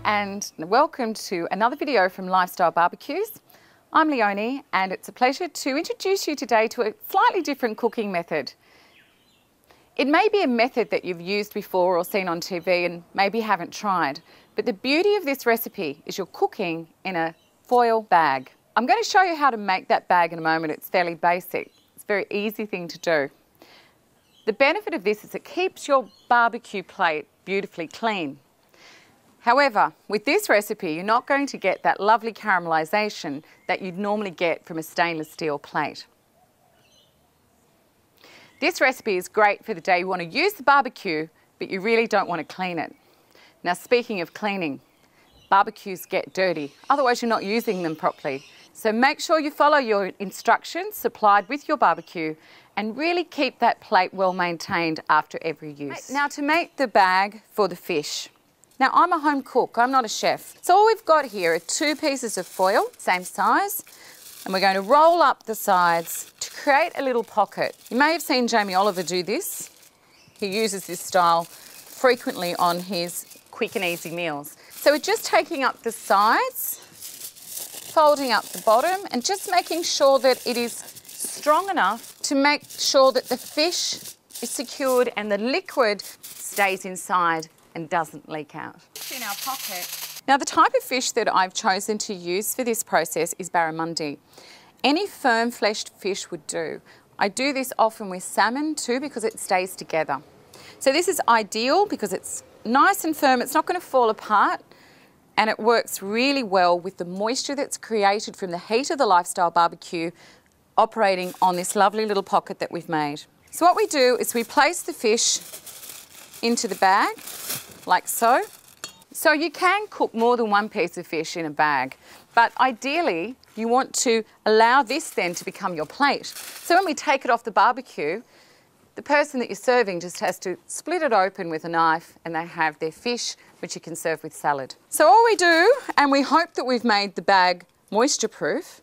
and welcome to another video from Lifestyle Barbecues. I'm Leonie and it's a pleasure to introduce you today to a slightly different cooking method. It may be a method that you've used before or seen on TV and maybe haven't tried, but the beauty of this recipe is you're cooking in a foil bag. I'm going to show you how to make that bag in a moment. It's fairly basic. It's a very easy thing to do. The benefit of this is it keeps your barbecue plate beautifully clean. However, with this recipe, you're not going to get that lovely caramelisation that you'd normally get from a stainless steel plate. This recipe is great for the day you want to use the barbecue, but you really don't want to clean it. Now, speaking of cleaning, barbecues get dirty, otherwise you're not using them properly. So make sure you follow your instructions supplied with your barbecue and really keep that plate well maintained after every use. Now, to make the bag for the fish. Now, I'm a home cook, I'm not a chef. So all we've got here are 2 pieces of foil, same size, and we're going to roll up the sides to create a little pocket. You may have seen Jamie Oliver do this. He uses this style frequently on his quick and easy meals. So we're just taking up the sides, folding up the bottom, and just making sure that it is strong enough to make sure that the fish is secured and the liquid stays inside and doesn't leak out. In our pocket. Now, the type of fish that I've chosen to use for this process is Barramundi. Any firm-fleshed fish would do. I do this often with salmon too because it stays together. So this is ideal because it's nice and firm, it's not going to fall apart, and it works really well with the moisture that's created from the heat of the Lifestyle Barbecue operating on this lovely little pocket that we've made. So what we do is we place the fish into the bag, like so. So you can cook more than 1 piece of fish in a bag, but ideally you want to allow this then to become your plate. So when we take it off the barbecue, the person that you're serving just has to split it open with a knife and they have their fish, which you can serve with salad. So all we do, and we hope that we've made the bag moisture proof,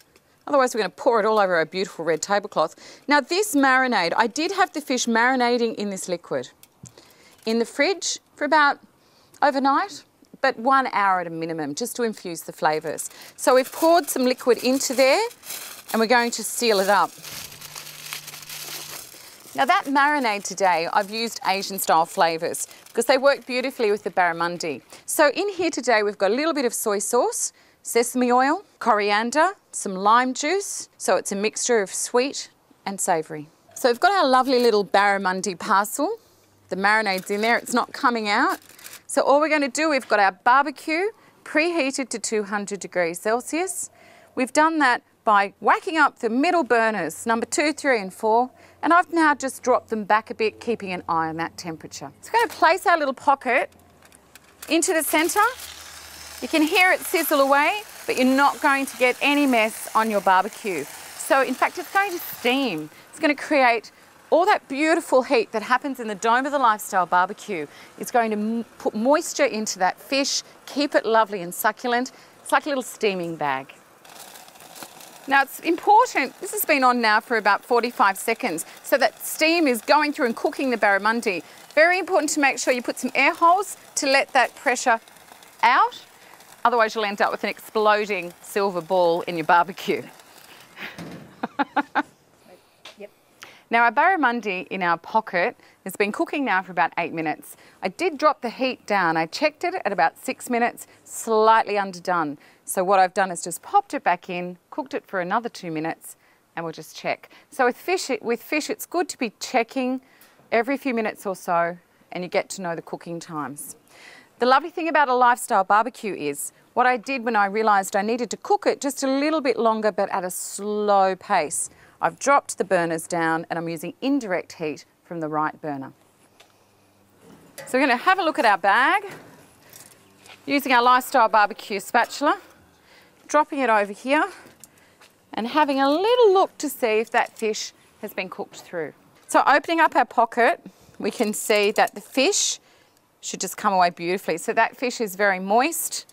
otherwise we're going to pour it all over our beautiful red tablecloth. Now this marinade, I did have the fish marinating in this liquid in the fridge for about overnight, but 1 hour at a minimum, just to infuse the flavours. So we've poured some liquid into there and we're going to seal it up. Now that marinade today, I've used Asian style flavours because they work beautifully with the barramundi. So in here today we've got a little bit of soy sauce, sesame oil, coriander, some lime juice. So it's a mixture of sweet and savoury. So we've got our lovely little barramundi parcel. The marinade's in there, it's not coming out. So all we're going to do, we've got our barbecue preheated to 200 degrees Celsius. We've done that by whacking up the middle burners, number 2, 3 and 4, and I've now just dropped them back a bit, keeping an eye on that temperature. So we're going to place our little pocket into the centre. You can hear it sizzle away, but you're not going to get any mess on your barbecue. So in fact, it's going to steam. It's going to create all that beautiful heat that happens in the dome of the Lifestyle Barbecue. Is going to put moisture into that fish, keep it lovely and succulent. It's like a little steaming bag. Now it's important, this has been on now for about 45 seconds, so that steam is going through and cooking the barramundi. Very important to make sure you put some air holes to let that pressure out, otherwise you'll end up with an exploding silver ball in your barbecue. Now our barramundi in our pocket has been cooking now for about 8 minutes. I did drop the heat down. I checked it at about 6 minutes, slightly underdone. So what I've done is just popped it back in, cooked it for another 2 minutes, and we'll just check. So with fish, it's good to be checking every few minutes or so, and you get to know the cooking times. The lovely thing about a Lifestyle Barbecue is, what I did when I realised I needed to cook it just a little bit longer but at a slow pace, I've dropped the burners down and I'm using indirect heat from the right burner. So we're going to have a look at our bag using our Lifestyle Barbecue spatula, dropping it over here and having a little look to see if that fish has been cooked through. So opening up our pocket, we can see that the fish should just come away beautifully. So that fish is very moist.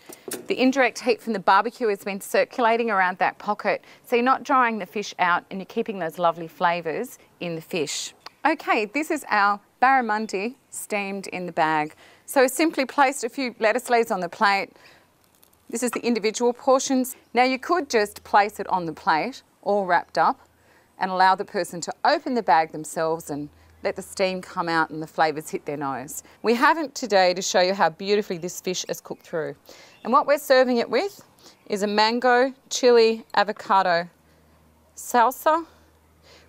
The indirect heat from the barbecue has been circulating around that pocket. So you're not drying the fish out and you're keeping those lovely flavours in the fish. Okay, this is our barramundi steamed in the bag. So simply placed a few lettuce leaves on the plate, This is the individual portions. Now you could just place it on the plate, all wrapped up, and allow the person to open the bag themselves and let the steam come out and the flavours hit their nose. We have it today to show you how beautifully this fish is cooked through. And what we're serving it with is a mango, chili, avocado salsa,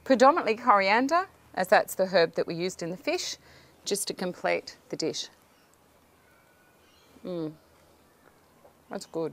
predominantly coriander, as that's the herb that we used in the fish, just to complete the dish. That's good.